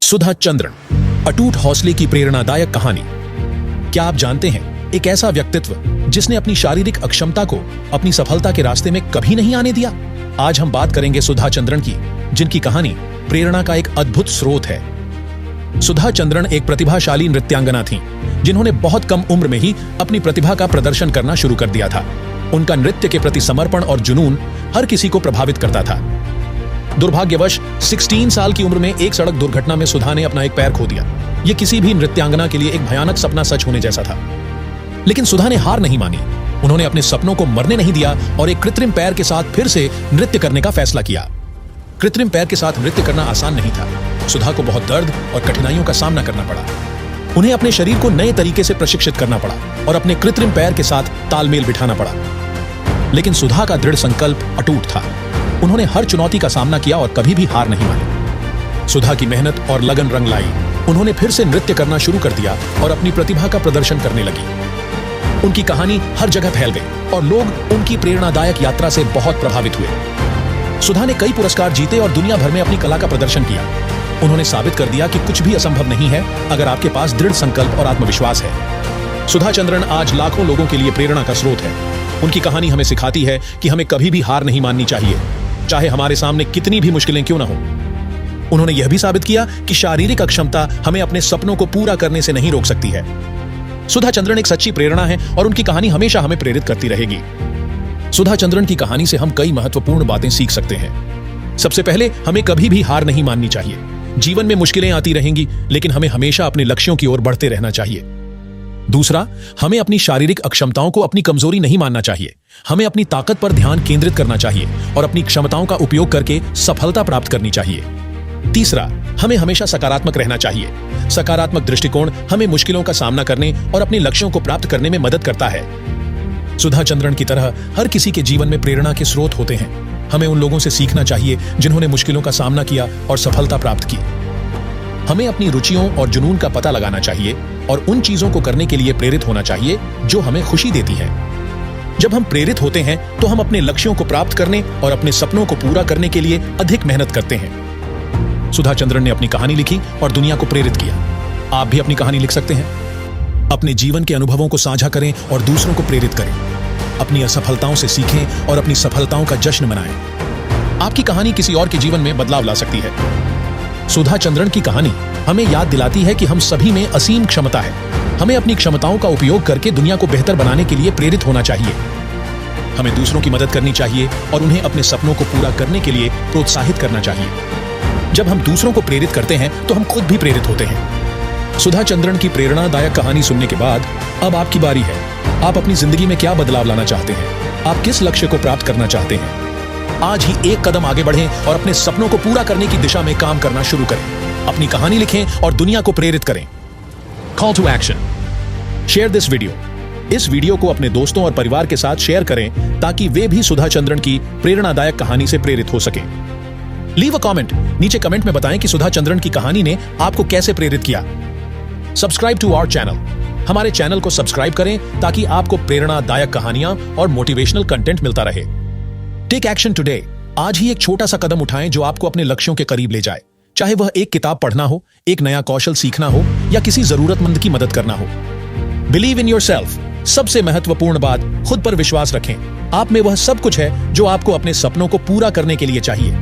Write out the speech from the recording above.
सुधा चंद्रन, अटूट हौसले की प्रेरणादायक कहानी। क्या आप जानते हैं, एक ऐसा व्यक्तित्व जिसने अपनी शारीरिक अक्षमता को अपनी सफलता के रास्ते में कभी नहीं आने दिया। आज हम बात करेंगे सुधा चंद्रन की, जिनकी कहानी प्रेरणा का एक अद्भुत स्रोत है। सुधा चंद्रन एक प्रतिभाशाली नृत्यांगना थीं, जिन्होंने बहुत कम उम्र में ही अपनी प्रतिभा का प्रदर्शन करना शुरू कर दिया था। उनका नृत्य के प्रति समर्पण और जुनून हर किसी को प्रभावित करता था। दुर्भाग्यवश 16 साल की उम्र में एक सड़क दुर्घटना में सुधा ने अपना एक पैर खो दिया। यह किसी भी नृत्यांगना के लिए एक भयानक सपना सच होने जैसा था। लेकिन सुधा ने हार नहीं मानी। उन्होंने अपने सपनों को मरने नहीं दिया और एक कृत्रिम पैर के साथ फिर से नृत्य करने का फैसला किया। कृत्रिम पैर के साथ नृत्य करना आसान नहीं था। सुधा को बहुत दर्द और कठिनाइयों का सामना करना पड़ा। उन्हें अपने शरीर को नए तरीके से प्रशिक्षित करना पड़ा और अपने कृत्रिम पैर के साथ तालमेल बिठाना पड़ा। लेकिन सुधा का दृढ़ संकल्प अटूट था। उन्होंने हर चुनौती का सामना किया और कभी भी हार नहीं मानी। सुधा की मेहनत और लगन रंग लाई। उन्होंने फिर से नृत्य करना शुरू कर दिया और अपनी प्रतिभा का प्रदर्शन करने लगी। उनकी कहानी हर जगह फैल गई और लोग उनकी प्रेरणादायक यात्रा से बहुत प्रभावित हुए। सुधा ने कई पुरस्कार जीते और दुनिया भर में अपनी कला का प्रदर्शन किया। उन्होंने साबित कर दिया कि कुछ भी असंभव नहीं है अगर आपके पास दृढ़ संकल्प और आत्मविश्वास है। सुधा चंद्रन आज लाखों लोगों के लिए प्रेरणा का स्रोत है। उनकी कहानी हमें सिखाती है कि हमें कभी भी हार नहीं माननी चाहिए, चाहे हमारे सामने कितनी भी मुश्किलें क्यों ना हो। उन्होंने यह भी साबित किया कि शारीरिक अक्षमता हमें अपने सपनों को पूरा करने से नहीं रोक सकती है। सुधा चंद्रन एक सच्ची प्रेरणा है और उनकी कहानी हमेशा हमें प्रेरित करती रहेगी। सुधा चंद्रन की कहानी से हम कई महत्वपूर्ण बातें सीख सकते हैं। सबसे पहले, हमें कभी भी हार नहीं माननी चाहिए। जीवन में मुश्किलें आती रहेंगी, लेकिन हमें हमेशा अपने लक्ष्यों की ओर बढ़ते रहना चाहिए। दूसरा, हमें अपनी शारीरिक अक्षमताओं को अपनी कमजोरी नहीं मानना चाहिए। हमें अपनी ताकत पर ध्यान केंद्रित करना चाहिए और अपनी क्षमताओं का उपयोग करके सफलता प्राप्त करनी चाहिए। तीसरा, हमें हमेशा सकारात्मक रहना चाहिए। सकारात्मक दृष्टिकोण हमें मुश्किलों का सामना करने और अपने लक्ष्यों को प्राप्त करने में मदद करता है। सुधा चंद्रन की तरह हर किसी के जीवन में प्रेरणा के स्रोत होते हैं। हमें उन लोगों से सीखना चाहिए जिन्होंने मुश्किलों का सामना किया और सफलता प्राप्त की। हमें अपनी रुचियों और जुनून का पता लगाना चाहिए और उन चीजों को करने के लिए प्रेरित होना चाहिए जो हमें खुशी देती है। जब हम प्रेरित होते हैं तो हम अपने लक्ष्यों को प्राप्त करने और अपने सपनों को पूरा करने के लिए अधिक मेहनत करते हैं। सुधा चंद्रन ने अपनी कहानी लिखी और दुनिया को प्रेरित किया। आप भी अपनी कहानी लिख सकते हैं। अपने जीवन के अनुभवों को साझा करें और दूसरों को प्रेरित करें। अपनी असफलताओं से सीखें और अपनी सफलताओं का जश्न मनाएं। आपकी कहानी किसी और के जीवन में बदलाव ला सकती है। सुधा चंद्रन की कहानी हमें याद दिलाती है कि हम सभी में असीम क्षमता है। हमें अपनी क्षमताओं का उपयोग करके दुनिया को बेहतर बनाने के लिए प्रेरित होना चाहिए। हमें दूसरों की मदद करनी चाहिए और उन्हें अपने सपनों को पूरा करने के लिए प्रोत्साहित करना चाहिए। जब हम दूसरों को प्रेरित करते हैं तो हम खुद भी प्रेरित होते हैं। सुधा चंद्रन की प्रेरणादायक कहानी सुनने के बाद अब आपकी बारी है। आप अपनी जिंदगी में क्या बदलाव लाना चाहते हैं? आप किस लक्ष्य को प्राप्त करना चाहते हैं? आज ही एक कदम आगे बढ़ें और अपने सपनों को पूरा करने की दिशा में काम करना शुरू करें। अपनी कहानी लिखें और दुनिया को प्रेरित करें। Call to action, share this video. इस वीडियो को अपने दोस्तों और परिवार के साथ शेयर करें ताकि वे भी सुधा चंद्रन की प्रेरणादायक कहानी से प्रेरित हो सकें। लीव अ कमेंट, नीचे कमेंट में बताएं कि सुधा चंद्रन की कहानी ने आपको कैसे प्रेरित किया। सब्सक्राइब टू आवर चैनल, हमारे चैनल को सब्सक्राइब करें ताकि आपको प्रेरणादायक कहानियां और मोटिवेशनल कंटेंट मिलता रहे। टेक एक्शन टुडे, आज ही एक छोटा सा कदम उठाएं जो आपको अपने लक्ष्यों के करीब ले जाए। चाहे वह एक किताब पढ़ना हो, एक नया कौशल सीखना हो या किसी जरूरतमंद की मदद करना हो। बिलीव इन योरसेल्फ, सबसे महत्वपूर्ण बात, खुद पर विश्वास रखें। आप में वह सब कुछ है जो आपको अपने सपनों को पूरा करने के लिए चाहिए।